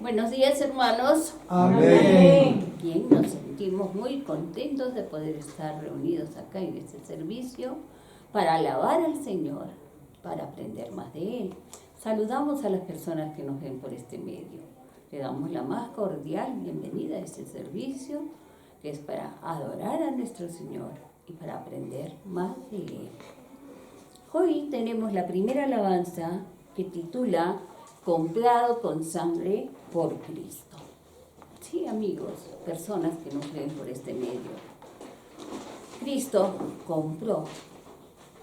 Buenos días, hermanos. Amén. Bien, nos sentimos muy contentos de poder estar reunidos acá en este servicio para alabar al Señor, para aprender más de Él. Saludamos a las personas que nos ven por este medio. Le damos la más cordial bienvenida a este servicio, que es para adorar a nuestro Señor y para aprender más de Él. Hoy tenemos la primera alabanza que titula Comprado con sangre por Cristo. Sí, amigos, personas que nos ven por este medio. Cristo compró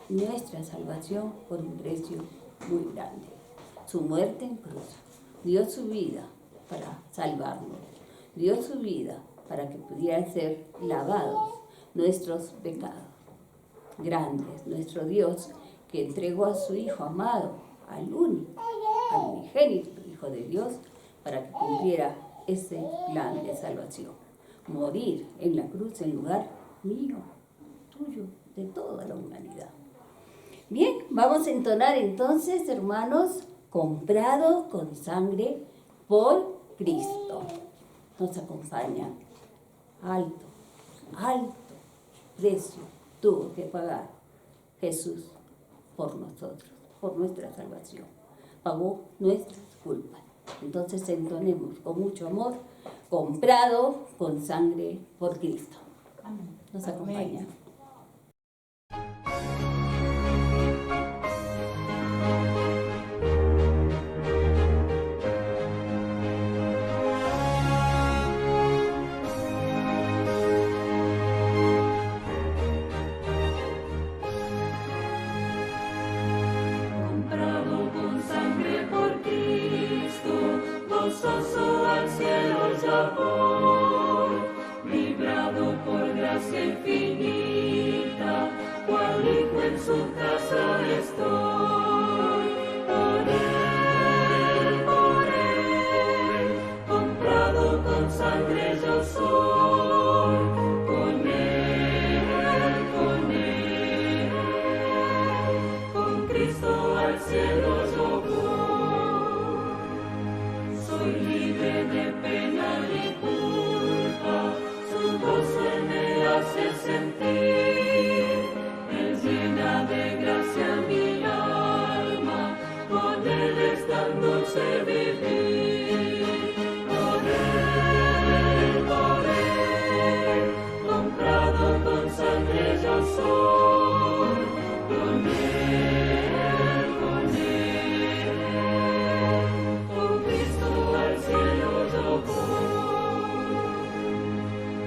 nuestra salvación por un precio muy grande. Su muerte en cruz. Dio su vida para salvarnos. Dio su vida para que pudieran ser lavados nuestros pecados. Grande es nuestro Dios, que entregó a su Hijo amado, al unigénito Hijo de Dios, para que cumpliera ese plan de salvación. Morir en la cruz en lugar mío, tuyo, de toda la humanidad. Bien, vamos a entonar entonces, hermanos, comprado con sangre por Cristo. Nos acompaña. Alto precio tuvo que pagar Jesús por nosotros, por nuestra salvación. Pagó nuestras culpas. Entonces entonemos con mucho amor, comprado con sangre por Cristo. Nos acompaña. Gozoso al cielo ya voy, librado por gracia infinita, cual hijo en su casa estoy. Por él, comprado con sangre yo soy, con Cristo al cielo yo voy. Soy libre de pena y culpa, su gozo me hace sentir. Él llena de gracia mi alma, con Él es tan dulce vivir. Por Él, comprado con sangre yo soy, con Él.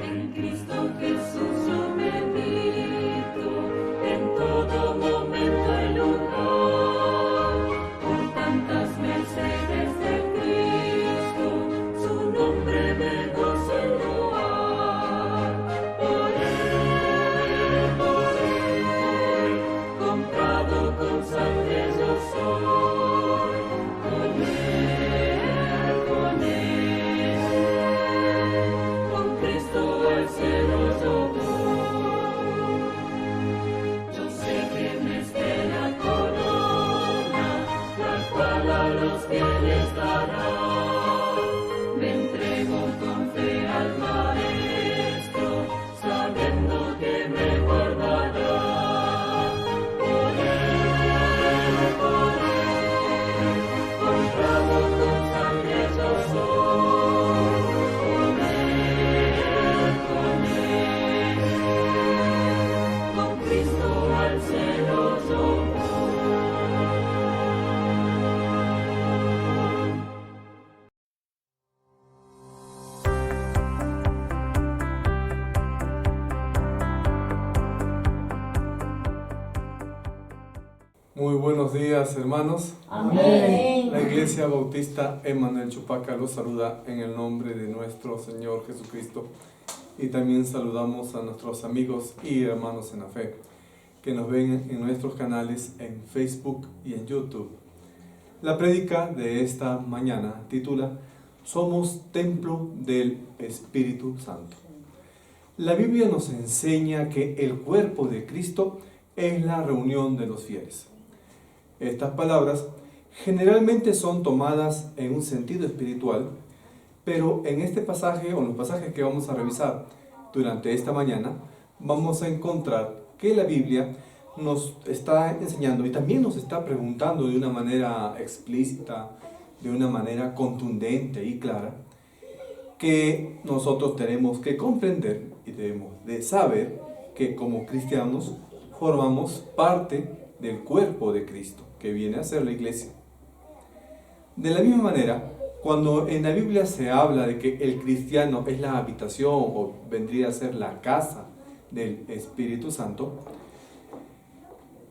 En Cristo Jesús yo medito, en todo momento y lugar, por tantas mercedes de Cristo, su nombre me gozo en loar. Por Él, comprado con sangre yo soy, con Él. Al cielo yo voy. Yo sé que me espera corona, la cual a los fieles dará. Me entrego con fe al Maestro, sabiendo que me guardará. Por Él, comprado con sangre yo soy. Al cielo yo voy. Muy buenos días, hermanos. Amén. La Iglesia Bautista Emanuel Chupaca los saluda en el nombre de nuestro Señor Jesucristo, y también saludamos a nuestros amigos y hermanos en la fe que nos ven en nuestros canales en Facebook y en YouTube. La prédica de esta mañana titula Somos templo del Espíritu Santo. La Biblia nos enseña que el cuerpo de Cristo es la reunión de los fieles. Estas palabras generalmente son tomadas en un sentido espiritual, Pero en este pasaje, o en los pasajes que vamos a revisar durante esta mañana, vamos a encontrar que la Biblia nos está enseñando y también nos está preguntando de una manera explícita, de una manera contundente y clara, que nosotros tenemos que comprender y debemos de saber que como cristianos formamos parte del cuerpo de Cristo, que viene a ser la iglesia. De la misma manera, cuando en la Biblia se habla de que el cristiano es la habitación o vendría a ser la casa del Espíritu Santo,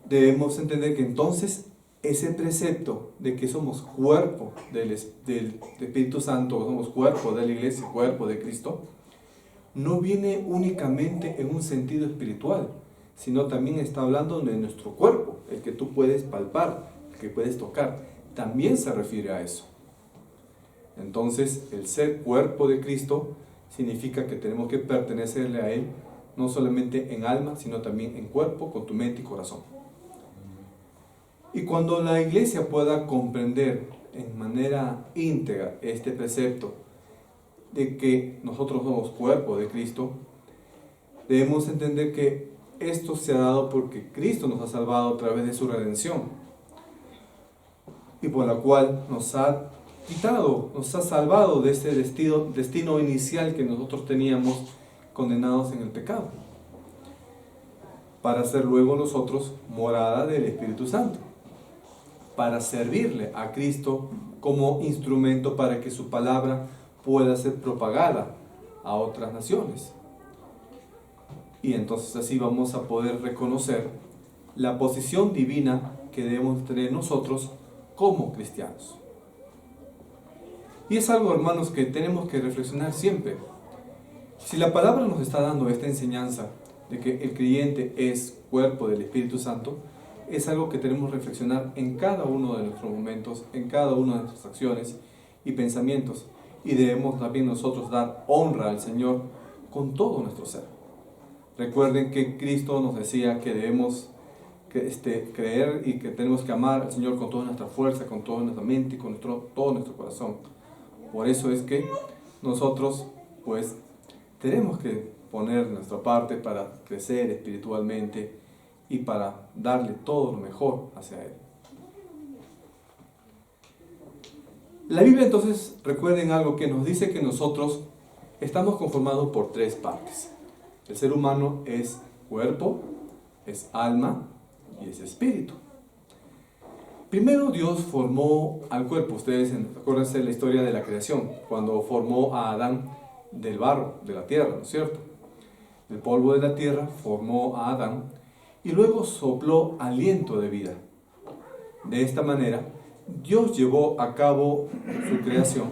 debemos entender que entonces ese precepto de que somos cuerpo del Espíritu Santo, o somos cuerpo de la iglesia, cuerpo de Cristo, no viene únicamente en un sentido espiritual, sino también está hablando de nuestro cuerpo, el que tú puedes palpar, el que puedes tocar, también se refiere a eso. Entonces, el ser cuerpo de Cristo significa que tenemos que pertenecerle a Él, no solamente en alma, sino también en cuerpo, con tu mente y corazón. Y cuando la iglesia pueda comprender en manera íntegra este precepto de que nosotros somos cuerpo de Cristo, debemos entender que esto se ha dado porque Cristo nos ha salvado a través de su redención y por la cual nos ha quitado, nos ha salvado de ese destino inicial que nosotros teníamos condenados en el pecado, para ser luego nosotros morada del Espíritu Santo, para servirle a Cristo como instrumento para que su palabra pueda ser propagada a otras naciones. Y entonces así vamos a poder reconocer la posición divina que debemos tener nosotros como cristianos. Y es algo, hermanos, que tenemos que reflexionar siempre. Si la palabra nos está dando esta enseñanza de que el creyente es cuerpo del Espíritu Santo, es algo que tenemos que reflexionar en cada uno de nuestros momentos, en cada una de nuestras acciones y pensamientos. Y debemos también nosotros dar honra al Señor con todo nuestro ser. Recuerden que Cristo nos decía que debemos creer y que tenemos que amar al Señor con toda nuestra fuerza, con toda nuestra mente y con todo nuestro corazón. Por eso es que nosotros pues tenemos que poner nuestra parte para crecer espiritualmente y para darle todo lo mejor hacia Él. La Biblia entonces, recuerden algo que nos dice que nosotros estamos conformados por tres partes. El ser humano es cuerpo, es alma y es espíritu. Primero Dios formó al cuerpo. Ustedes acuérdense de la historia de la creación, cuando formó a Adán del barro, de la tierra, ¿no es cierto? Del polvo de la tierra formó a Adán y luego sopló aliento de vida. De esta manera, Dios llevó a cabo su creación,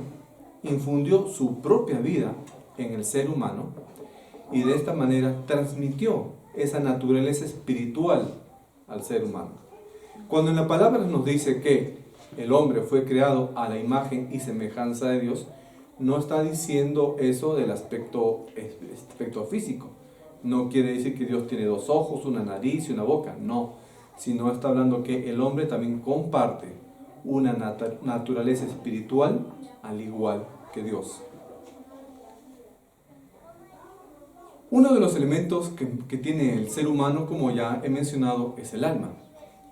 infundió su propia vida en el ser humano y de esta manera transmitió esa naturaleza espiritual al ser humano. Cuando en la palabra nos dice que el hombre fue creado a la imagen y semejanza de Dios, no está diciendo eso del aspecto físico. No quiere decir que Dios tiene dos ojos, una nariz y una boca, no. Sino está hablando que el hombre también comparte una naturaleza espiritual al igual que Dios. Uno de los elementos que tiene el ser humano, como ya he mencionado, es el alma,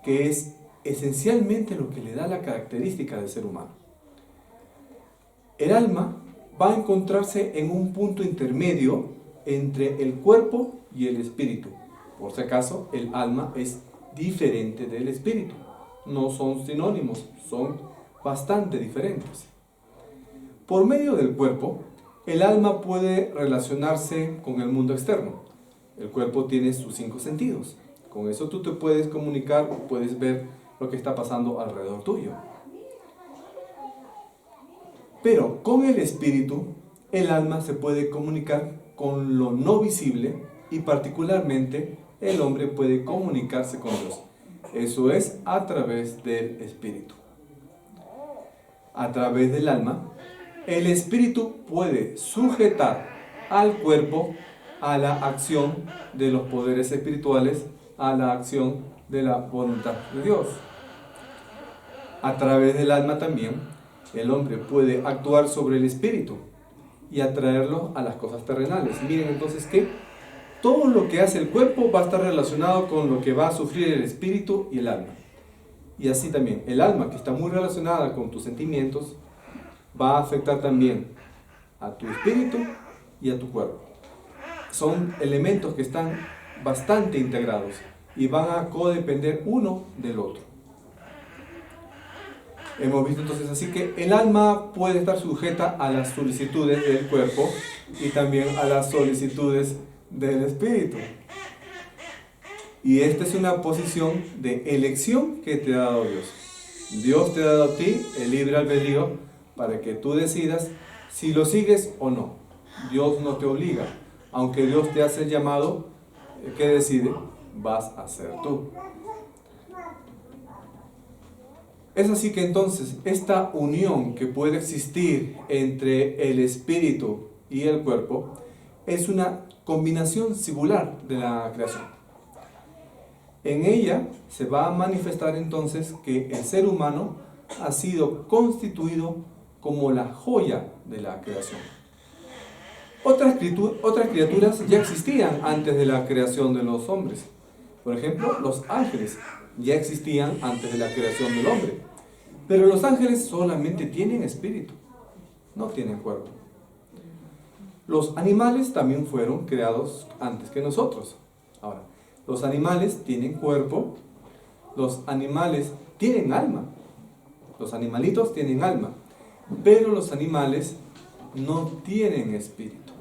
que es esencialmente lo que le da la característica del ser humano. El alma va a encontrarse en un punto intermedio entre el cuerpo y el espíritu. Por si acaso, el alma es diferente del espíritu. No son sinónimos, son bastante diferentes. Por medio del cuerpo, el alma puede relacionarse con el mundo externo. El cuerpo tiene sus 5 sentidos. Con eso tú te puedes comunicar, puedes ver lo que está pasando alrededor tuyo. Pero con el espíritu, el alma se puede comunicar con lo no visible y particularmente el hombre puede comunicarse con Dios. Eso es a través del espíritu. A través del alma, el espíritu puede sujetar al cuerpo a la acción de los poderes espirituales, a la acción de la voluntad de Dios. A través del alma también, el hombre puede actuar sobre el espíritu, y atraerlos a las cosas terrenales. Miren entonces que todo lo que hace el cuerpo va a estar relacionado con lo que va a sufrir el espíritu y el alma. Y así también, el alma, que está muy relacionada con tus sentimientos, va a afectar también a tu espíritu y a tu cuerpo. Son elementos que están bastante integrados y van a codepender uno del otro. Hemos visto entonces así que el alma puede estar sujeta a las solicitudes del cuerpo y también a las solicitudes del espíritu. Y esta es una posición de elección que te ha dado Dios. Dios te ha dado a ti el libre albedrío para que tú decidas si lo sigues o no. Dios no te obliga. Aunque Dios te hace el llamado, ¿qué decide? Vas a hacer tú. Es así que entonces esta unión que puede existir entre el espíritu y el cuerpo es una combinación singular de la creación. En ella se va a manifestar entonces que el ser humano ha sido constituido como la joya de la creación. Otras criaturas ya existían antes de la creación de los hombres. Por ejemplo, los ángeles ya existían antes de la creación del hombre. Pero los ángeles solamente tienen espíritu, no tienen cuerpo. Los animales también fueron creados antes que nosotros. Ahora, los animales tienen cuerpo, los animales tienen alma, los animalitos tienen alma, pero los animales no tienen espíritu.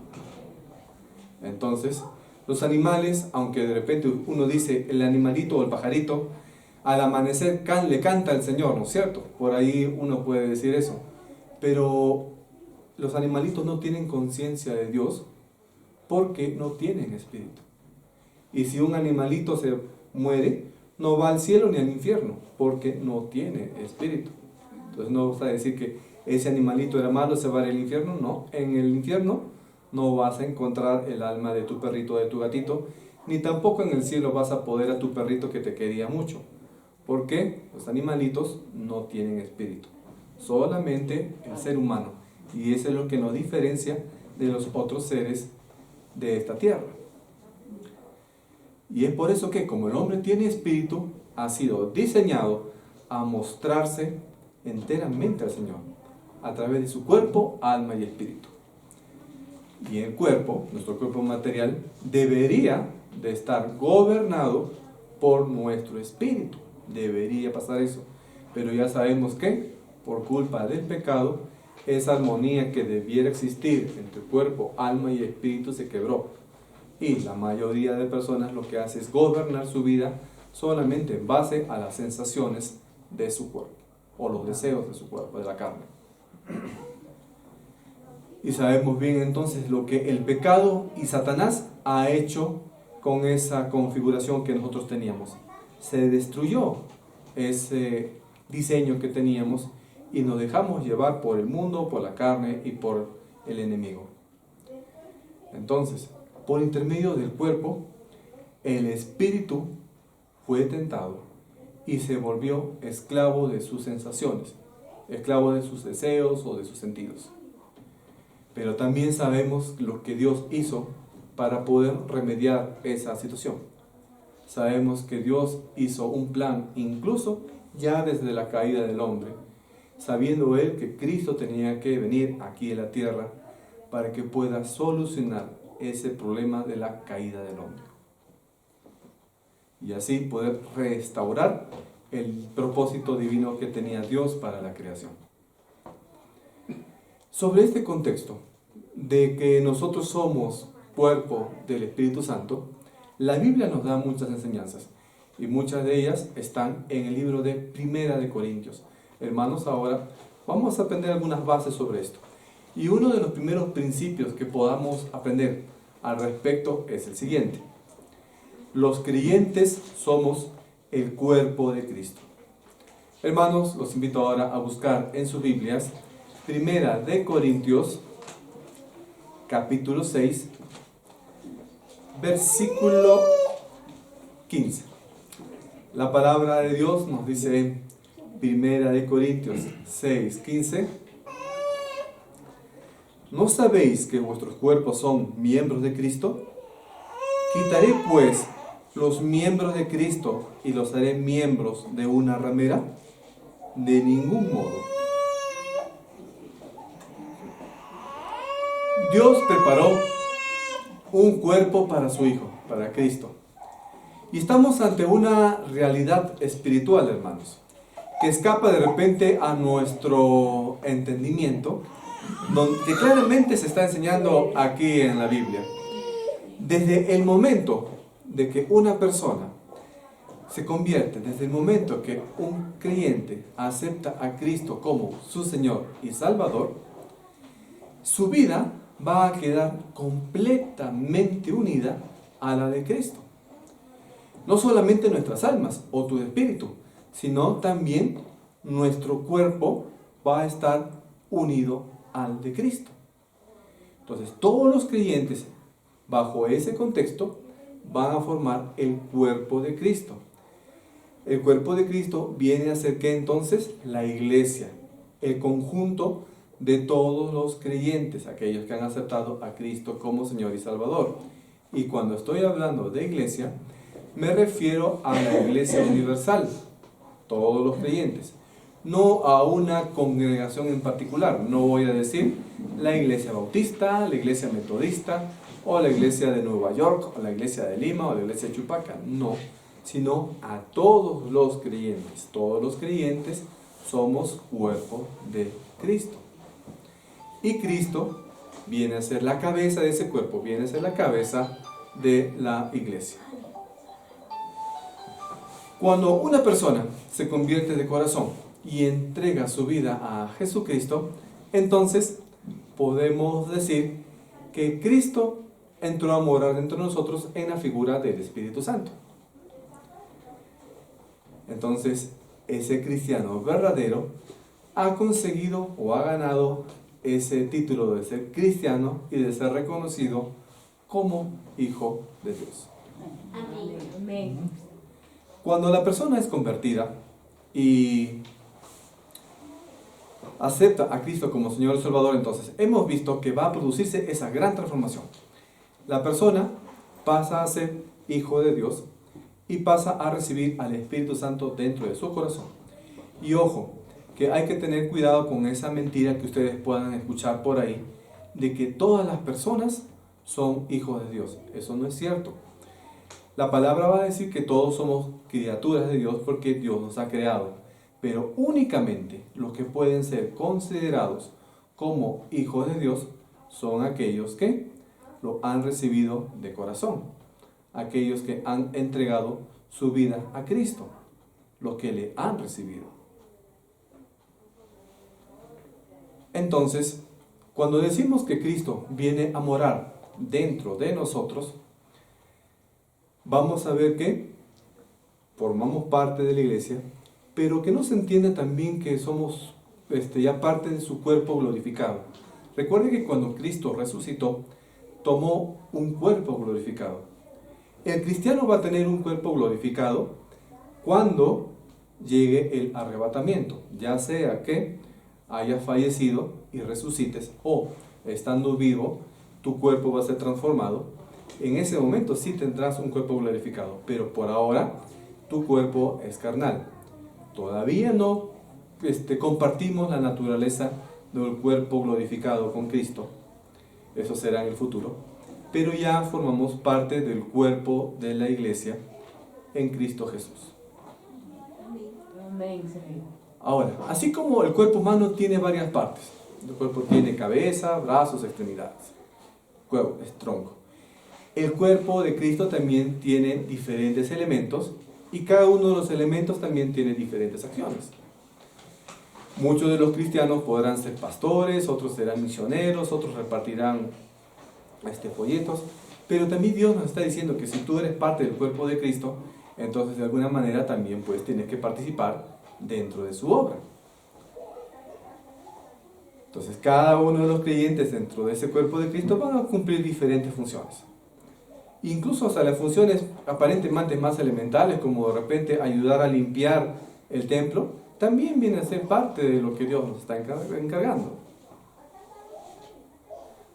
Entonces, los animales, aunque de repente uno dice el animalito o el pajarito, al amanecer le canta al Señor, ¿no es cierto? Por ahí uno puede decir eso. Pero los animalitos no tienen conciencia de Dios porque no tienen espíritu. Y si un animalito se muere, no va al cielo ni al infierno porque no tiene espíritu. Entonces no vas a decir que ese animalito era malo, se va al infierno. No, en el infierno no vas a encontrar el alma de tu perrito o de tu gatito, ni tampoco en el cielo vas a poder a tu perrito que te quería mucho. Porque los animalitos no tienen espíritu, solamente el ser humano. Y eso es lo que nos diferencia de los otros seres de esta tierra. Y es por eso que como el hombre tiene espíritu, ha sido diseñado a mostrarse enteramente al Señor, a través de su cuerpo, alma y espíritu. Y el cuerpo, nuestro cuerpo material, debería de estar gobernado por nuestro espíritu. Debería pasar eso, pero ya sabemos que por culpa del pecado esa armonía que debiera existir entre cuerpo, alma y espíritu se quebró, y la mayoría de personas lo que hace es gobernar su vida solamente en base a las sensaciones de su cuerpo o los deseos de su cuerpo, de la carne. Y sabemos bien entonces lo que el pecado y Satanás ha hecho con esa configuración que nosotros teníamos. Se destruyó ese diseño que teníamos y nos dejamos llevar por el mundo, por la carne y por el enemigo. Entonces, por intermedio del cuerpo, el espíritu fue tentado y se volvió esclavo de sus sensaciones, esclavo de sus deseos o de sus sentidos. Pero también sabemos lo que Dios hizo para poder remediar esa situación. Sabemos que Dios hizo un plan, incluso ya desde la caída del hombre, sabiendo Él que Cristo tenía que venir aquí a la tierra para que pueda solucionar ese problema de la caída del hombre. Y así poder restaurar el propósito divino que tenía Dios para la creación. Sobre este contexto de que nosotros somos cuerpo del Espíritu Santo, la Biblia nos da muchas enseñanzas y muchas de ellas están en el libro de Primera de Corintios. Hermanos, ahora vamos a aprender algunas bases sobre esto. Y uno de los primeros principios que podamos aprender al respecto es el siguiente. Los creyentes somos el cuerpo de Cristo. Hermanos, los invito ahora a buscar en sus Biblias Primera de Corintios, capítulo 6, versículo 15. La palabra de Dios nos dice en Primera de Corintios 6, 15: ¿no sabéis que vuestros cuerpos son miembros de Cristo? ¿Quitaré pues los miembros de Cristo y los haré miembros de una ramera? De ningún modo. Dios preparó un cuerpo para su Hijo, para Cristo. Y estamos ante una realidad espiritual, hermanos, que escapa de repente a nuestro entendimiento, que claramente se está enseñando aquí en la Biblia. Desde el momento de que una persona se convierte, desde el momento que un creyente acepta a Cristo como su Señor y Salvador, su vida va a quedar completamente unida a la de Cristo. No solamente nuestras almas o tu espíritu, sino también nuestro cuerpo va a estar unido al de Cristo. Entonces, todos los creyentes, bajo ese contexto, van a formar el cuerpo de Cristo. El cuerpo de Cristo viene a ser ¿qué entonces? La iglesia, el conjunto de todos los creyentes, aquellos que han aceptado a Cristo como Señor y Salvador. Y cuando estoy hablando de iglesia, me refiero a la iglesia universal, todos los creyentes, no a una congregación en particular. No voy a decir la iglesia bautista, la iglesia metodista, o la iglesia de Nueva York, o la iglesia de Lima, o la iglesia de Chupaca, no, sino a todos los creyentes. Todos los creyentes somos cuerpo de Cristo. Y Cristo viene a ser la cabeza de ese cuerpo, viene a ser la cabeza de la iglesia. Cuando una persona se convierte de corazón y entrega su vida a Jesucristo, entonces podemos decir que Cristo entró a morar dentro de nosotros en la figura del Espíritu Santo. Entonces, ese cristiano verdadero ha conseguido o ha ganado ese título de ser cristiano y de ser reconocido como hijo de Dios. Amén. Cuando la persona es convertida y acepta a Cristo como Señor y Salvador, entonces hemos visto que va a producirse esa gran transformación. La persona pasa a ser hijo de Dios y pasa a recibir al Espíritu Santo dentro de su corazón. Y ojo, que hay que tener cuidado con esa mentira que ustedes puedan escuchar por ahí, de que todas las personas son hijos de Dios. Eso no es cierto. La palabra va a decir que todos somos criaturas de Dios porque Dios nos ha creado, pero únicamente los que pueden ser considerados como hijos de Dios son aquellos que lo han recibido de corazón, aquellos que han entregado su vida a Cristo, los que le han recibido. Entonces, cuando decimos que Cristo viene a morar dentro de nosotros, vamos a ver que formamos parte de la iglesia, pero que no se entiende también que somos ya parte de su cuerpo glorificado. Recuerde que cuando Cristo resucitó, tomó un cuerpo glorificado. El cristiano va a tener un cuerpo glorificado cuando llegue el arrebatamiento, ya sea que hayas fallecido y resucites, o estando vivo, tu cuerpo va a ser transformado. En ese momento sí tendrás un cuerpo glorificado, pero por ahora tu cuerpo es carnal. Todavía no compartimos la naturaleza del cuerpo glorificado con Cristo. Eso será en el futuro. Pero ya formamos parte del cuerpo de la iglesia en Cristo Jesús. Amén, Señor. Ahora, así como el cuerpo humano tiene varias partes, el cuerpo tiene cabeza, brazos, extremidades, cuerpo, es tronco. El cuerpo de Cristo también tiene diferentes elementos y cada uno de los elementos también tiene diferentes acciones. Muchos de los cristianos podrán ser pastores, otros serán misioneros, otros repartirán folletos, pero también Dios nos está diciendo que si tú eres parte del cuerpo de Cristo, entonces de alguna manera también pues tienes que participar dentro de su obra. Entonces cada uno de los creyentes dentro de ese cuerpo de Cristo van a cumplir diferentes funciones. Incluso hasta las funciones aparentemente más elementales, como de repente ayudar a limpiar el templo, también viene a ser parte de lo que Dios nos está encargando.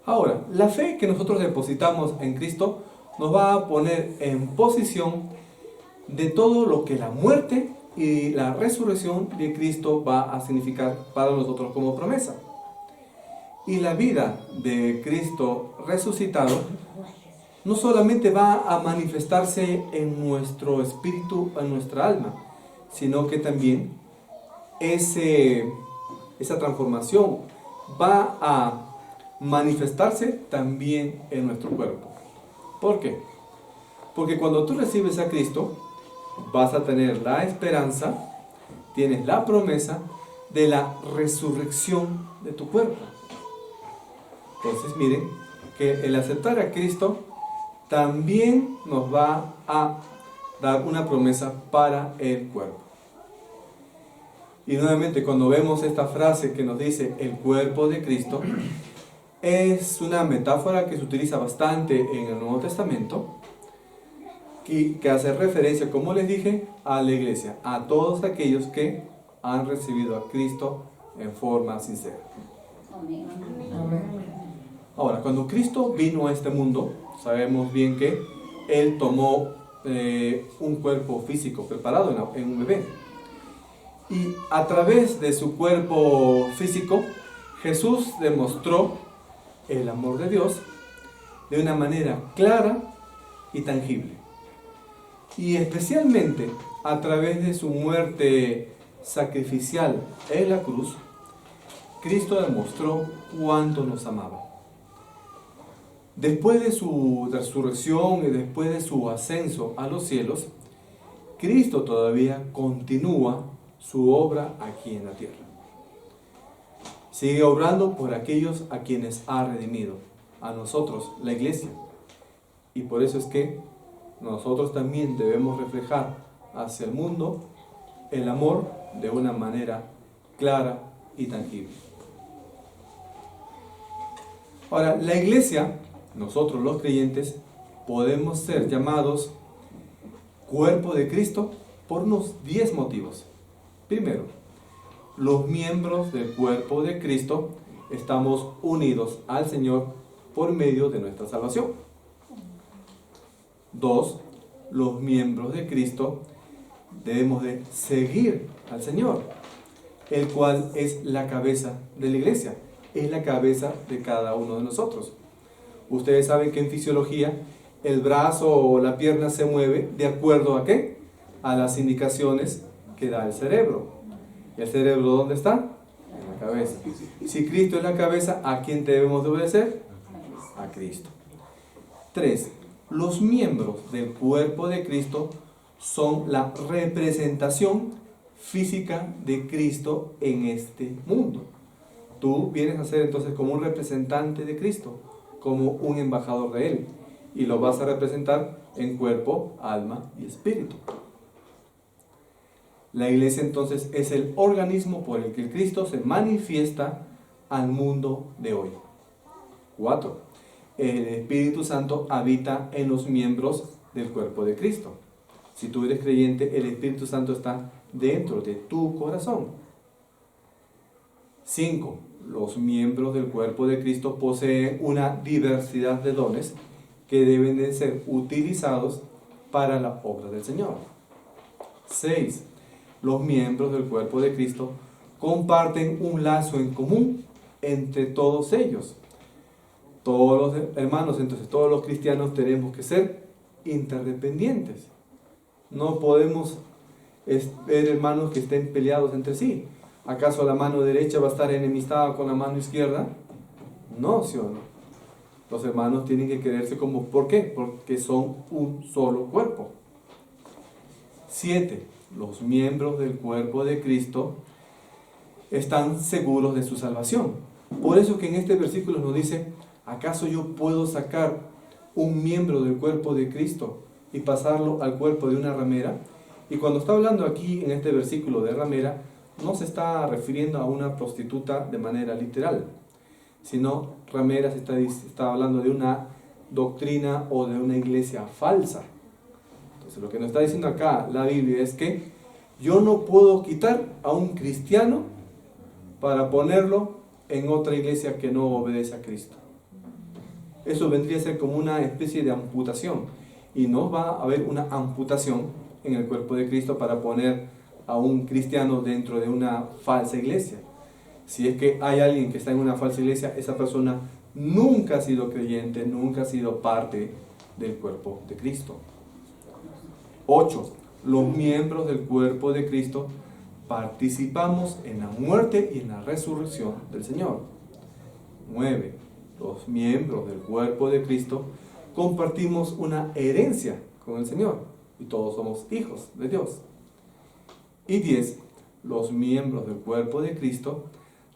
Ahora, la fe que nosotros depositamos en Cristo nos va a poner en posición de todo lo que la muerte y la resurrección de Cristo va a significar para nosotros como promesa. Y la vida de Cristo resucitado no solamente va a manifestarse en nuestro espíritu, en nuestra alma, sino que también esa transformación va a manifestarse también en nuestro cuerpo. ¿Por qué? Porque cuando tú recibes a Cristo, vas a tener la esperanza, tienes la promesa de la resurrección de tu cuerpo. Entonces miren que el aceptar a Cristo también nos va a dar una promesa para el cuerpo. Y nuevamente cuando vemos esta frase que nos dice el cuerpo de Cristo, es una metáfora que se utiliza bastante en el Nuevo Testamento, que hace referencia, como les dije, a la iglesia, a todos aquellos que han recibido a Cristo en forma sincera. Amén. Ahora, cuando Cristo vino a este mundo, sabemos bien que Él tomó un cuerpo físico preparado en un bebé. Y a través de su cuerpo físico, Jesús demostró el amor de Dios de una manera clara y tangible. Y especialmente a través de su muerte sacrificial en la cruz, Cristo demostró cuánto nos amaba. Después de su resurrección y después de su ascenso a los cielos, Cristo todavía continúa su obra aquí en la tierra. Sigue obrando por aquellos a quienes ha redimido, a nosotros, la iglesia. Y por eso es que nosotros también debemos reflejar hacia el mundo el amor de una manera clara y tangible. Ahora, la iglesia, nosotros los creyentes, podemos ser llamados cuerpo de Cristo por unos 10 motivos. Primero, los miembros del cuerpo de Cristo estamos unidos al Señor por medio de nuestra salvación. 2, los miembros de Cristo debemos de seguir al Señor, el cual es la cabeza de la iglesia, es la cabeza de cada uno de nosotros. Ustedes saben que en fisiología el brazo o la pierna se mueve de acuerdo a ¿qué? A las indicaciones que da el cerebro. ¿Y el cerebro dónde está? En la cabeza. Si Cristo es la cabeza, ¿a quién debemos de obedecer? A Cristo. 3. Los miembros del cuerpo de Cristo son la representación física de Cristo en este mundo. Tú vienes a ser entonces como un representante de Cristo, como un embajador de Él, y lo vas a representar en cuerpo, alma y espíritu. La iglesia entonces es el organismo por el que Cristo se manifiesta al mundo de hoy. 4. El Espíritu Santo habita en los miembros del cuerpo de Cristo. Si tú eres creyente, el Espíritu Santo está dentro de tu corazón. 5. Los miembros del cuerpo de Cristo poseen una diversidad de dones que deben de ser utilizados para la obra del Señor. 6. Los miembros del cuerpo de Cristo comparten un lazo en común entre todos ellos. Todos los hermanos, entonces todos los cristianos tenemos que ser interdependientes. No podemos ver hermanos que estén peleados entre sí. ¿Acaso la mano derecha va a estar enemistada con la mano izquierda? No, ¿sí o no? Los hermanos tienen que quererse como, ¿por qué? Porque son un solo cuerpo. 7. Los miembros del cuerpo de Cristo están seguros de su salvación. Por eso que en este versículo nos dice, ¿acaso yo puedo sacar un miembro del cuerpo de Cristo y pasarlo al cuerpo de una ramera? Y cuando está hablando aquí en este versículo de ramera, no se está refiriendo a una prostituta de manera literal, sino ramera se está hablando de una doctrina o de una iglesia falsa. Entonces lo que nos está diciendo acá la Biblia es que yo no puedo quitar a un cristiano para ponerlo en otra iglesia que no obedece a Cristo. eso vendría a ser como una especie de amputación. Y no va a haber una amputación en el cuerpo de Cristo para poner a un cristiano dentro de una falsa iglesia. Si es que hay alguien que está en una falsa iglesia, esa persona nunca ha sido creyente, nunca ha sido parte del cuerpo de Cristo. 8. Los miembros del cuerpo de Cristo participamos en la muerte y en la resurrección del Señor. 9. Los miembros del cuerpo de Cristo compartimos una herencia con el Señor y todos somos hijos de Dios. Y 10. Los miembros del cuerpo de Cristo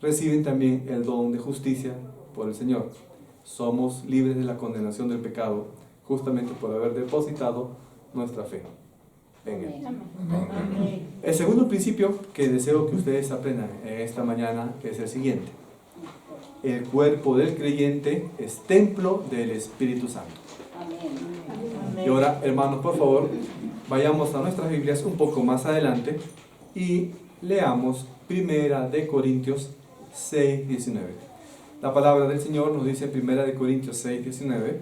reciben también el don de justicia por el Señor. Somos libres de la condenación del pecado justamente por haber depositado nuestra fe en Él. El segundo principio que deseo que ustedes aprendan esta mañana es el siguiente. El cuerpo del creyente es templo del Espíritu Santo. Y ahora, hermanos, por favor, vayamos a nuestras Biblias un poco más adelante y leamos 1 Corintios 6:19. La palabra del Señor nos dice en 1 Corintios 6:19: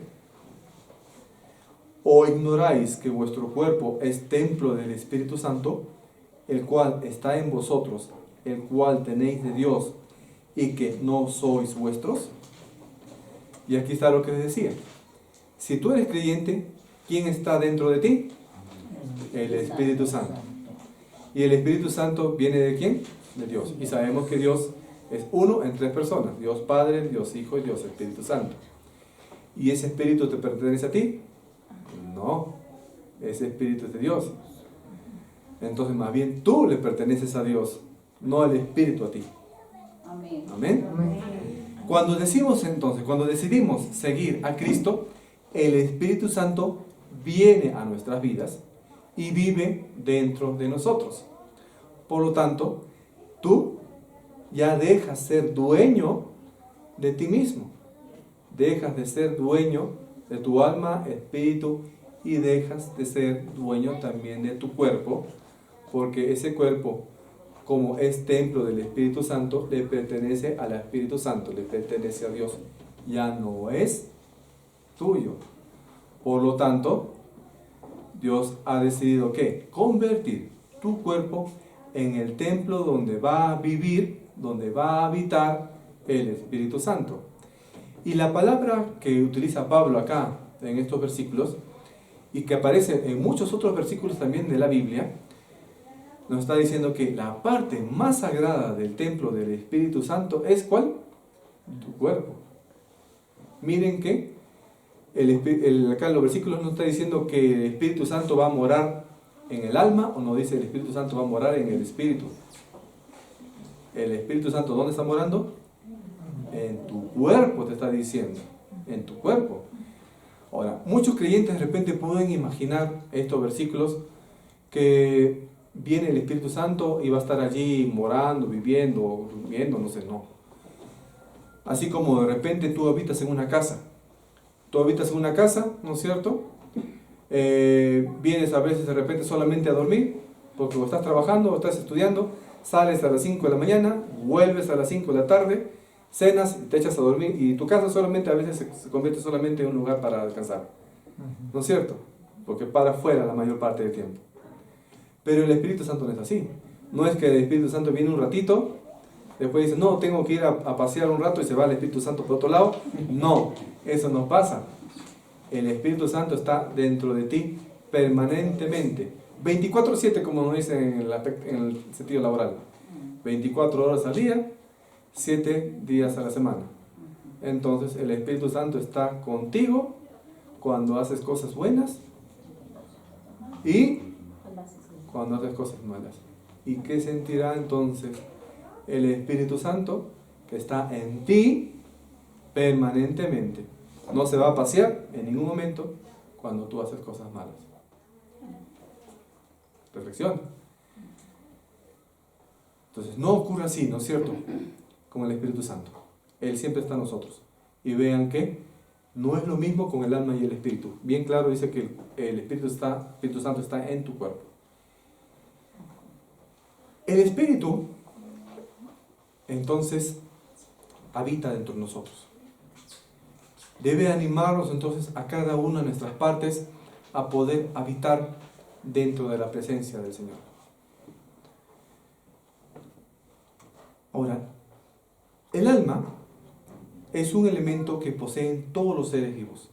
¿O ignoráis que vuestro cuerpo es templo del Espíritu Santo, el cual está en vosotros, el cual tenéis de Dios, y que no sois vuestros? Y aquí está lo que les decía. Si tú eres creyente, ¿quién está dentro de ti? El Espíritu Santo. ¿Y el Espíritu Santo viene de quién? De Dios. Y sabemos que Dios es uno en tres personas: Dios Padre, Dios Hijo y Dios Espíritu Santo. ¿Y ese Espíritu te pertenece a ti? No, ese Espíritu es de Dios. Entonces más bien tú le perteneces a Dios, no el Espíritu a ti. Amén. Amén. Cuando decidimos seguir a Cristo, el Espíritu Santo viene a nuestras vidas y vive dentro de nosotros. Por lo tanto, tú ya dejas ser dueño de ti mismo. Dejas de ser dueño de tu alma, espíritu, y dejas de ser dueño también de tu cuerpo, porque ese cuerpo, como es templo del Espíritu Santo, le pertenece al Espíritu Santo, le pertenece a Dios, ya no es tuyo. Por lo tanto, Dios ha decidido ¿qué? Convertir tu cuerpo en el templo donde va a vivir, donde va a habitar el Espíritu Santo. Y la palabra que utiliza Pablo acá en estos versículos, y que aparece en muchos otros versículos también de la Biblia, nos está diciendo que la parte más sagrada del templo del Espíritu Santo es ¿cuál? Tu cuerpo. Miren que acá en los versículos no está diciendo que el Espíritu Santo va a morar en el alma, o no dice el Espíritu Santo va a morar en el Espíritu. El Espíritu Santo, ¿dónde está morando? En tu cuerpo, te está diciendo. En tu cuerpo. Ahora, muchos creyentes de repente pueden imaginar estos versículos que viene el Espíritu Santo y va a estar allí morando, viviendo, durmiendo, no sé, no. Así como de repente tú habitas en una casa. Tú habitas en una casa, ¿no es cierto? Vienes a veces de repente solamente a dormir, porque o estás trabajando o estás estudiando, sales a las 5 de la mañana, vuelves a las 5 de la tarde, cenas y te echas a dormir, y tu casa solamente a veces se convierte solamente en un lugar para descansar. ¿No es cierto? Porque para afuera la mayor parte del tiempo. Pero el Espíritu Santo no es así. No es que el Espíritu Santo viene un ratito, después dice, no, tengo que ir a pasear un rato y se va el Espíritu Santo por otro lado. No, eso no pasa. El Espíritu Santo está dentro de ti permanentemente. 24/7, como nos dicen en el sentido laboral. 24 horas al día, 7 días a la semana. Entonces el Espíritu Santo está contigo cuando haces cosas buenas y cuando haces cosas malas. ¿Y qué sentirá entonces el Espíritu Santo? Que está en ti permanentemente. No se va a pasear en ningún momento cuando tú haces cosas malas. Reflexiona. Entonces no ocurre así, ¿no es cierto? Con el Espíritu Santo. Él siempre está en nosotros. Y vean que no es lo mismo con el alma y el espíritu. Bien claro dice que el Espíritu Santo está en tu cuerpo. El Espíritu, entonces, habita dentro de nosotros. debe animarnos entonces a cada una de nuestras partes a poder habitar dentro de la presencia del Señor. Ahora, el alma es un elemento que poseen todos los seres vivos.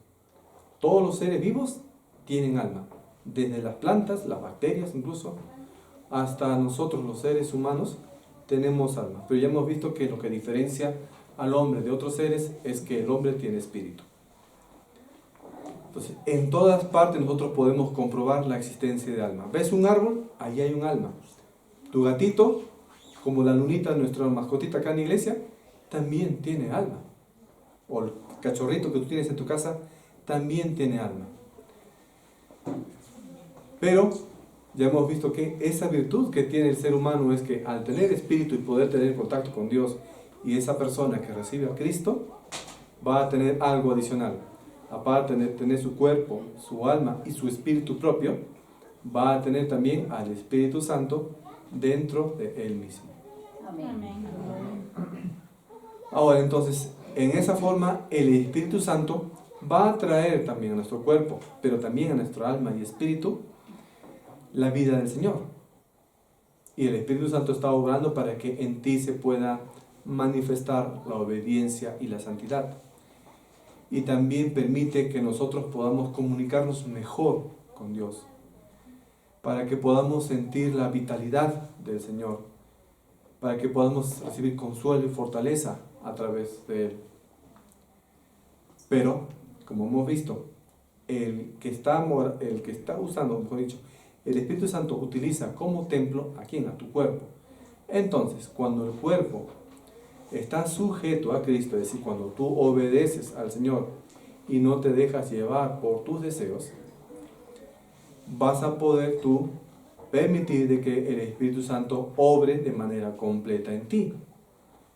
Todos los seres vivos tienen alma, desde las plantas, las bacterias incluso, hasta nosotros los seres humanos tenemos alma. Pero ya hemos visto que lo que diferencia al hombre de otros seres es que el hombre tiene espíritu. Entonces, en todas partes nosotros podemos comprobar la existencia de alma. ¿Ves un árbol? Allí hay un alma. Tu gatito, como la lunita, nuestra mascotita acá en la iglesia, también tiene alma. O el cachorrito que tú tienes en tu casa, también tiene alma. Pero ya hemos visto que esa virtud que tiene el ser humano es que al tener espíritu y poder tener contacto con Dios, y esa persona que recibe a Cristo va a tener algo adicional. Aparte de tener su cuerpo, su alma y su espíritu propio, va a tener también al Espíritu Santo dentro de él mismo. Amén. Ahora entonces, en esa forma, el Espíritu Santo va a traer también a nuestro cuerpo, pero también a nuestra alma y espíritu, la vida del Señor. Y el Espíritu Santo está obrando para que en ti se pueda manifestar la obediencia y la santidad. Y también permite que nosotros podamos comunicarnos mejor con Dios, para que podamos sentir la vitalidad del Señor, para que podamos recibir consuelo y fortaleza a través de Él. Pero, como hemos visto, el que está usando, mejor dicho, el Espíritu Santo utiliza como templo a quién, a tu cuerpo. Entonces, cuando el cuerpo está sujeto a Cristo, es decir, cuando tú obedeces al Señor y no te dejas llevar por tus deseos, vas a poder tú permitir de que el Espíritu Santo obre de manera completa en ti.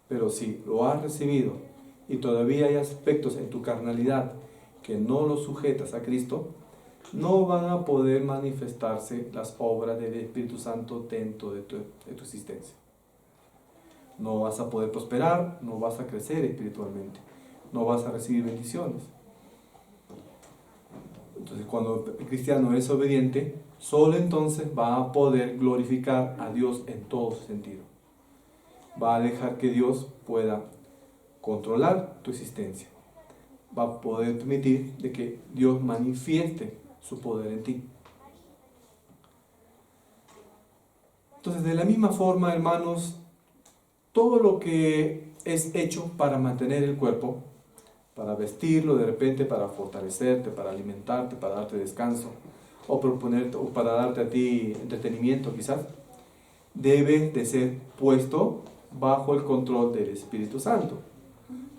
Pero si lo has recibido y todavía hay aspectos en tu carnalidad que no los sujetas a Cristo, no van a poder manifestarse las obras del Espíritu Santo dentro de tu existencia. No vas a poder prosperar, no vas a crecer espiritualmente, no vas a recibir bendiciones. Entonces, cuando el cristiano es obediente, solo entonces va a poder glorificar a Dios en todo su sentido. Va a dejar que Dios pueda controlar tu existencia. Va a poder permitir de que Dios manifieste su poder en ti. Entonces, de la misma forma, hermanos, todo lo que es hecho para mantener el cuerpo, para vestirlo de repente, para fortalecerte, para alimentarte, para darte descanso, o para darte a ti entretenimiento quizás, debe de ser puesto bajo el control del Espíritu Santo.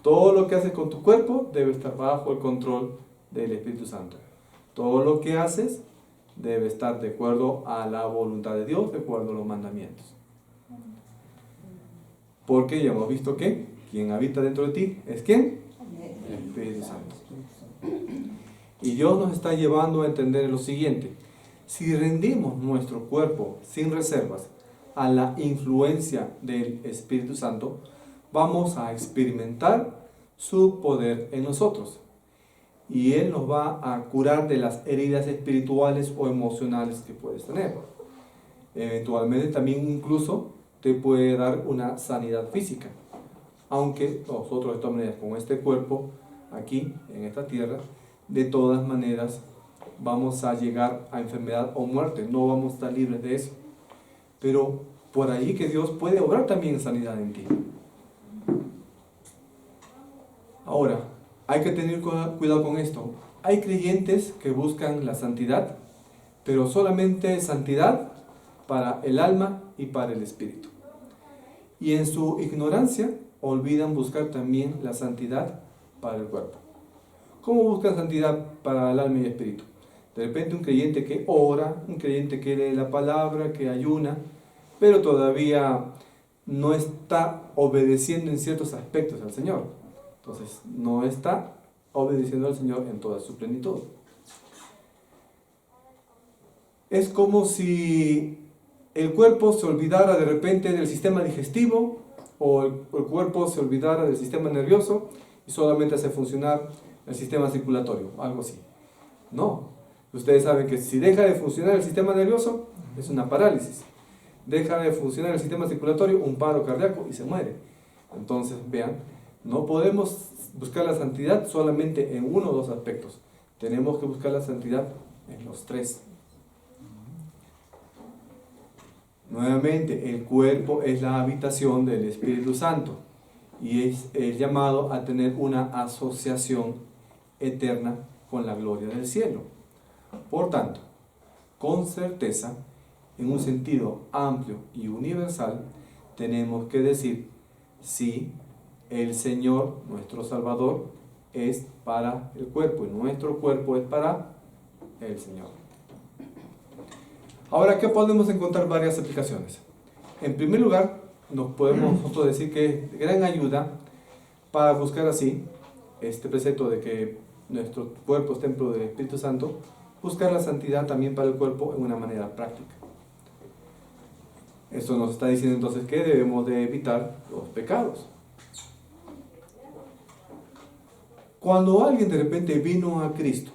Todo lo que haces con tu cuerpo debe estar bajo el control del Espíritu Santo. Todo lo que haces debe estar de acuerdo a la voluntad de Dios, de acuerdo a los mandamientos. Porque ya hemos visto que quien habita dentro de ti es ¿quién? El Espíritu Santo. Y Dios nos está llevando a entender lo siguiente: si rendimos nuestro cuerpo sin reservas a la influencia del Espíritu Santo, vamos a experimentar su poder en nosotros. Y Él nos va a curar de las heridas espirituales o emocionales que puedes tener. Eventualmente también incluso te puede dar una sanidad física. Aunque nosotros de todas maneras con este cuerpo aquí en esta tierra, de todas maneras vamos a llegar a enfermedad o muerte. No vamos a estar libres de eso. Pero por ahí que Dios puede obrar también sanidad en ti. Ahora, hay que tener cuidado con esto. Hay creyentes que buscan la santidad, pero solamente santidad para el alma y para el espíritu. Y en su ignorancia olvidan buscar también la santidad para el cuerpo. ¿Cómo buscan santidad para el alma y el espíritu? De repente un creyente que ora, un creyente que lee la palabra, que ayuna, pero todavía no está obedeciendo en ciertos aspectos al Señor. Entonces, no está obedeciendo al Señor en toda su plenitud. Es como si el cuerpo se olvidara de repente del sistema digestivo, o el cuerpo se olvidara del sistema nervioso y solamente hace funcionar el sistema circulatorio, algo así. No. Ustedes saben que si deja de funcionar el sistema nervioso, es una parálisis. Deja de funcionar el sistema circulatorio, un paro cardíaco y se muere. Entonces, vean, no podemos buscar la santidad solamente en uno o dos aspectos. Tenemos que buscar la santidad en los tres. Nuevamente, el cuerpo es la habitación del Espíritu Santo y es llamado a tener una asociación eterna con la gloria del cielo. Por tanto, con certeza, en un sentido amplio y universal, tenemos que decir, sí, el Señor, nuestro Salvador, es para el cuerpo y nuestro cuerpo es para el Señor. Ahora, ¿qué podemos encontrar? Varias aplicaciones. En primer lugar, nos podemos nosotros decir que es de gran ayuda para buscar así este precepto de que nuestro cuerpo es templo del Espíritu Santo, buscar la santidad también para el cuerpo en una manera práctica. Esto nos está diciendo entonces que debemos de evitar los pecados. Cuando alguien de repente vino a Cristo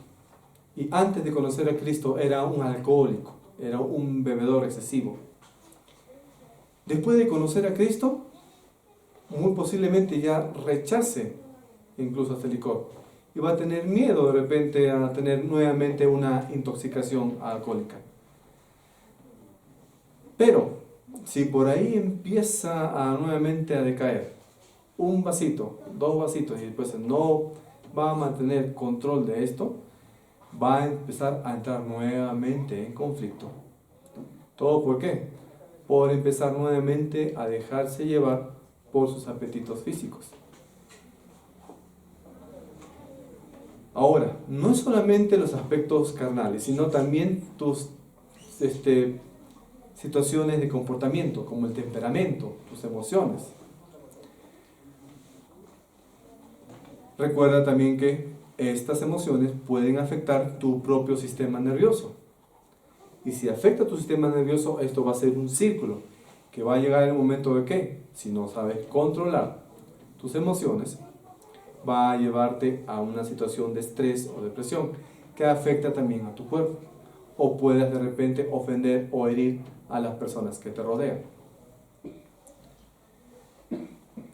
y antes de conocer a Cristo era un alcohólico, era un bebedor excesivo, después de conocer a Cristo, muy posiblemente ya rechace incluso hasta el licor y va a tener miedo de repente a tener nuevamente una intoxicación alcohólica. Pero si por ahí empieza nuevamente a decaer, un vasito, dos vasitos y después no va a mantener control de esto, va a empezar a entrar nuevamente en conflicto. ¿Todo por qué? Por empezar nuevamente a dejarse llevar por sus apetitos físicos. Ahora, no es solamente los aspectos carnales, sino también tus situaciones de comportamiento, como el temperamento, tus emociones. Recuerda también que estas emociones pueden afectar tu propio sistema nervioso. Y si afecta tu sistema nervioso, esto va a ser un círculo que va a llegar el momento de que, si no sabes controlar tus emociones, va a llevarte a una situación de estrés o depresión que afecta también a tu cuerpo. O puedes de repente ofender o herir a las personas que te rodean.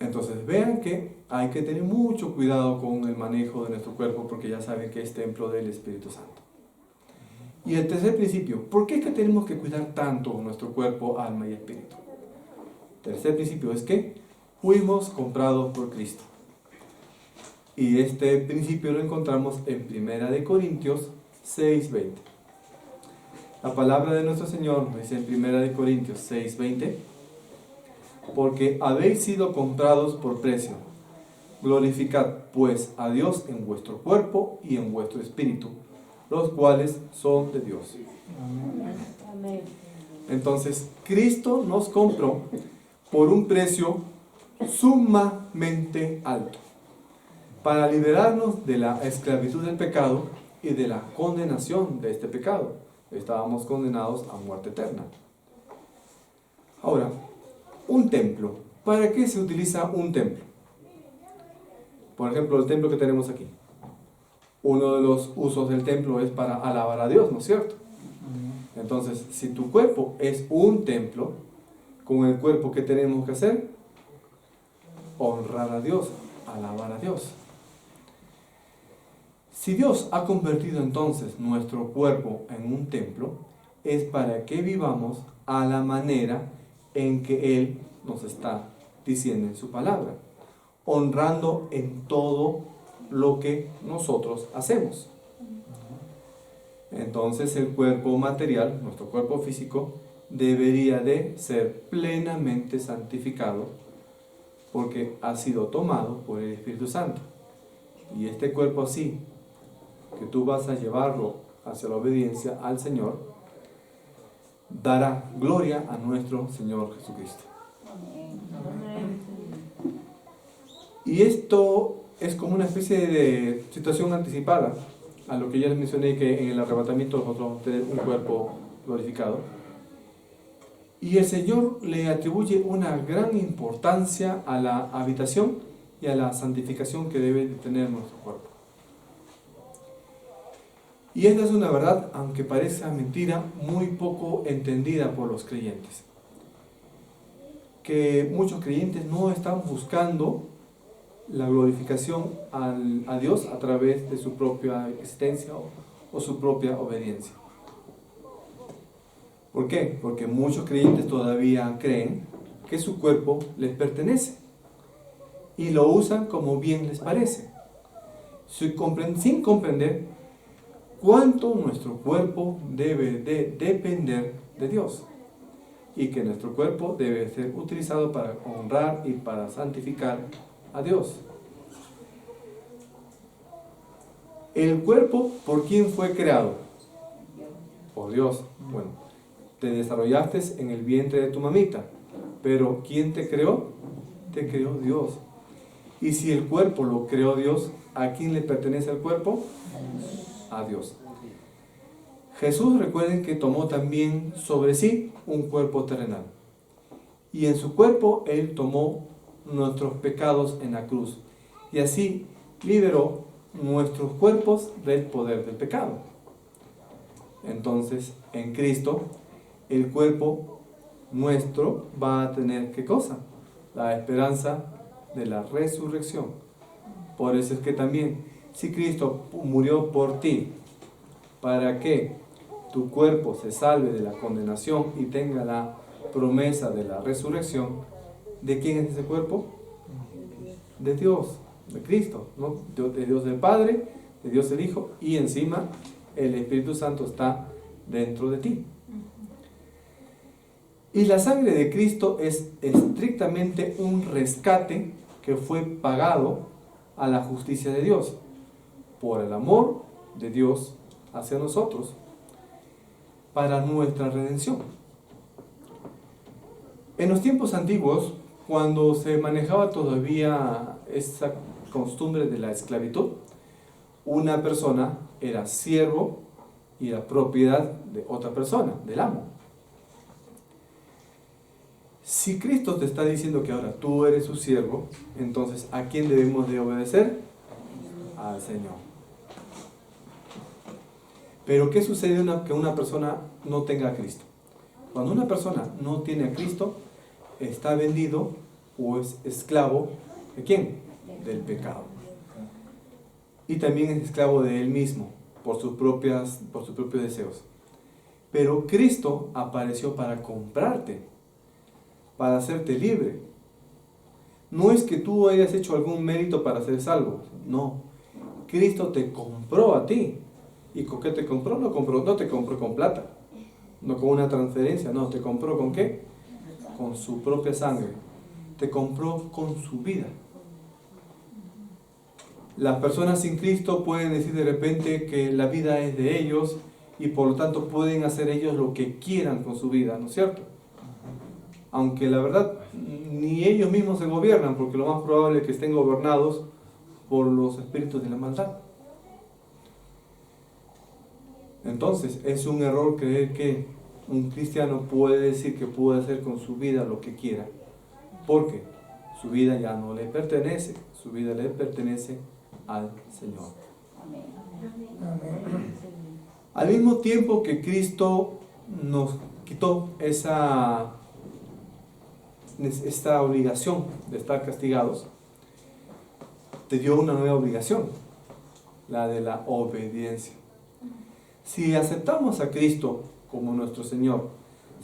Entonces vean que hay que tener mucho cuidado con el manejo de nuestro cuerpo porque ya saben que es templo del Espíritu Santo. Y el tercer principio, ¿por qué es que tenemos que cuidar tanto nuestro cuerpo, alma y espíritu? El tercer principio es que fuimos comprados por Cristo. Y este principio lo encontramos en 1 Corintios 6:20. La palabra de nuestro Señor dice en 1 Corintios 6:20, porque habéis sido comprados por precio. Glorificad pues a Dios en vuestro cuerpo y en vuestro espíritu, los cuales son de Dios. Amén. Entonces, Cristo nos compró por un precio sumamente alto, para liberarnos de la esclavitud del pecado y de la condenación de este pecado. Estábamos condenados a muerte eterna. Ahora, un templo. ¿Para qué se utiliza un templo? Por ejemplo, el templo que tenemos aquí. Uno de los usos del templo es para alabar a Dios, ¿no es cierto? Entonces, si tu cuerpo es un templo, con el cuerpo, ¿qué tenemos que hacer? Honrar a Dios, alabar a Dios. Si Dios ha convertido entonces nuestro cuerpo en un templo, es para que vivamos a la manera en que Él nos está diciendo en su palabra, honrando en todo lo que nosotros hacemos. Entonces el cuerpo material, nuestro cuerpo físico, debería de ser plenamente santificado porque ha sido tomado por el Espíritu Santo. Y este cuerpo así, que tú vas a llevarlo hacia la obediencia al Señor, dará gloria a nuestro Señor Jesucristo. Y esto es como una especie de situación anticipada a lo que ya les mencioné, que en el arrebatamiento nosotros vamos a tener un cuerpo glorificado. Y el Señor le atribuye una gran importancia a la habitación y a la santificación que debe de tener nuestro cuerpo. Y esta es una verdad, aunque parezca mentira, muy poco entendida por los creyentes. Que muchos creyentes no están buscando la glorificación a Dios a través de su propia existencia o su propia obediencia. ¿Por qué? Porque muchos creyentes todavía creen que su cuerpo les pertenece y lo usan como bien les parece, sin comprender cuánto nuestro cuerpo debe de depender de Dios y que nuestro cuerpo debe ser utilizado para honrar y para santificar a Dios. El cuerpo, ¿por quién fue creado? Por Dios. Bueno, te desarrollaste en el vientre de tu mamita, pero ¿quién te creó? Te creó Dios. Y si el cuerpo lo creó Dios, ¿a quién le pertenece el cuerpo? A Dios. Jesús, recuerden que tomó también sobre sí un cuerpo terrenal. Y en su cuerpo Él tomó nuestros pecados en la cruz. Y así liberó nuestros cuerpos del poder del pecado. Entonces, en Cristo, el cuerpo nuestro va a tener, ¿qué cosa? La esperanza de la resurrección. Por eso es que también, si Cristo murió por ti, para que tu cuerpo se salve de la condenación y tenga la promesa de la resurrección, ¿de quién es ese cuerpo? De Dios, de Cristo, ¿no? De Dios el Padre, de Dios el Hijo, y encima el Espíritu Santo está dentro de ti. Y la sangre de Cristo es estrictamente un rescate que fue pagado a la justicia de Dios, por el amor de Dios hacia nosotros, para nuestra redención. En los tiempos antiguos, cuando se manejaba todavía esa costumbre de la esclavitud, una persona era siervo y era propiedad de otra persona, del amo. Si Cristo te está diciendo que ahora tú eres su siervo, entonces ¿a quién debemos de obedecer? Al Señor. Pero ¿qué sucede que una persona no tenga a Cristo? Cuando una persona no tiene a Cristo, está vendido o es esclavo ¿de quién? Del pecado. Y también es esclavo de él mismo, por sus propios deseos. Pero Cristo apareció para comprarte, para hacerte libre. No es que tú hayas hecho algún mérito para ser salvo, no. Cristo te compró a ti. ¿Y con qué te compró? No te compró con plata, no con una transferencia, no, te compró ¿con qué? Con su propia sangre. Te compró con su vida. Las personas sin Cristo pueden decir de repente que la vida es de ellos y por lo tanto pueden hacer ellos lo que quieran con su vida, ¿no es cierto? Aunque la verdad ni ellos mismos se gobiernan, porque lo más probable es que estén gobernados por los espíritus de la maldad. Entonces es un error creer que un cristiano puede decir que puede hacer con su vida lo que quiera, porque su vida ya no le pertenece, su vida le pertenece al Señor. Al mismo tiempo que Cristo nos quitó esta obligación de estar castigados, te dio una nueva obligación, la de la obediencia. Si aceptamos a Cristo como nuestro Señor,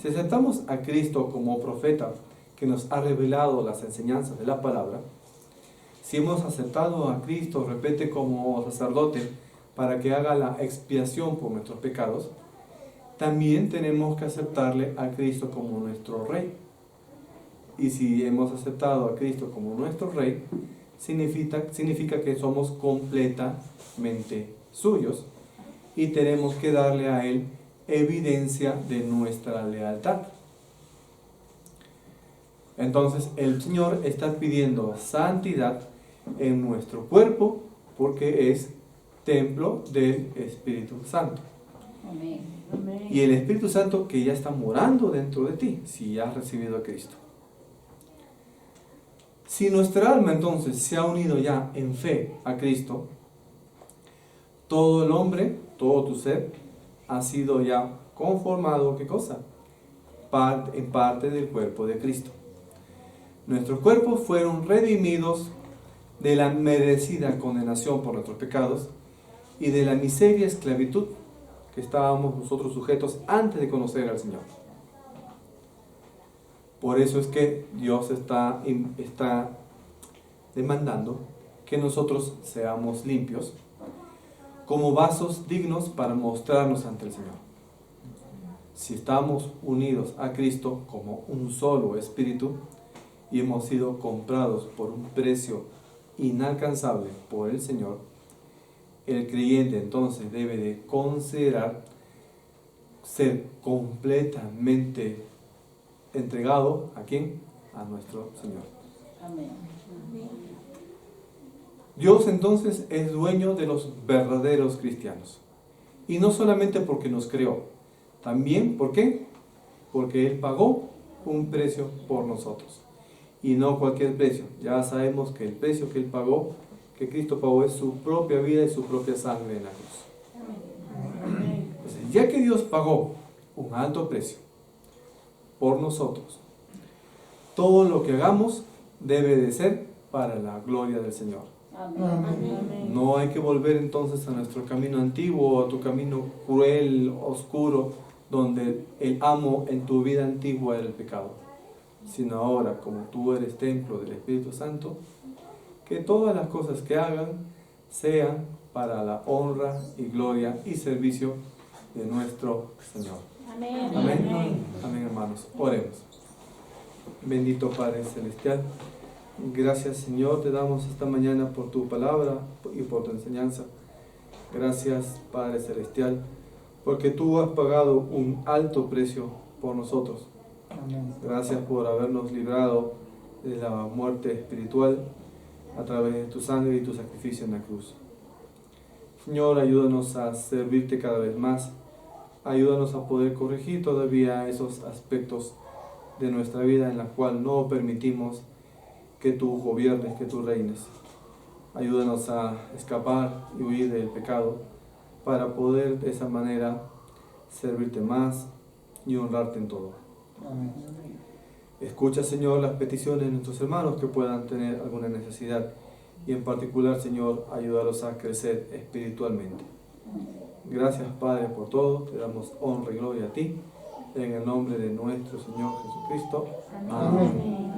si aceptamos a Cristo como profeta que nos ha revelado las enseñanzas de la palabra, si hemos aceptado a Cristo, repite, como sacerdote para que haga la expiación por nuestros pecados, también tenemos que aceptarle a Cristo como nuestro Rey. Y si hemos aceptado a Cristo como nuestro Rey, significa que somos completamente suyos y tenemos que darle a Él evidencia de nuestra lealtad. Entonces el Señor está pidiendo santidad en nuestro cuerpo porque es templo del Espíritu Santo. Amén. Y el Espíritu Santo que ya está morando dentro de ti, si ya has recibido a Cristo. Si nuestra alma entonces se ha unido ya en fe a Cristo, todo el hombre, todo tu ser, ha sido ya conformado, ¿qué cosa? En parte del cuerpo de Cristo. Nuestros cuerpos fueron redimidos de la merecida condenación por nuestros pecados y de la miseria y esclavitud que estábamos nosotros sujetos antes de conocer al Señor. Por eso es que Dios está demandando que nosotros seamos limpios como vasos dignos para mostrarnos ante el Señor. Si estamos unidos a Cristo como un solo espíritu y hemos sido comprados por un precio inalcanzable por el Señor, el creyente entonces debe de considerar ser completamente entregado ¿a quién? A nuestro Señor. Amén. Dios entonces es dueño de los verdaderos cristianos. Y no solamente porque nos creó, también, ¿por qué? Porque Él pagó un precio por nosotros. Y no cualquier precio. Ya sabemos que el precio que Él pagó, que Cristo pagó, es su propia vida y su propia sangre en la cruz. Entonces, ya que Dios pagó un alto precio por nosotros, todo lo que hagamos debe de ser para la gloria del Señor. Amén. No hay que volver entonces a nuestro camino antiguo, a tu camino cruel, oscuro, donde el amo en tu vida antigua era el pecado. Sino ahora, como tú eres templo del Espíritu Santo, que todas las cosas que hagan sean para la honra y gloria y servicio de nuestro Señor. Amén. Amén. Amén, hermanos. Oremos. Bendito Padre Celestial, gracias, Señor, te damos esta mañana por tu palabra y por tu enseñanza. Gracias, Padre Celestial, porque tú has pagado un alto precio por nosotros. Gracias por habernos librado de la muerte espiritual a través de tu sangre y tu sacrificio en la cruz. Señor, ayúdanos a servirte cada vez más. Ayúdanos a poder corregir todavía esos aspectos de nuestra vida en la cual no permitimos que tú gobiernes, que tú reines. Ayúdanos a escapar y huir del pecado para poder de esa manera servirte más y honrarte en todo. Amén. Escucha, Señor, las peticiones de nuestros hermanos que puedan tener alguna necesidad y en particular, Señor, ayúdalos a crecer espiritualmente. Gracias, Padre, por todo. Te damos honra y gloria a ti. En el nombre de nuestro Señor Jesucristo. Amén.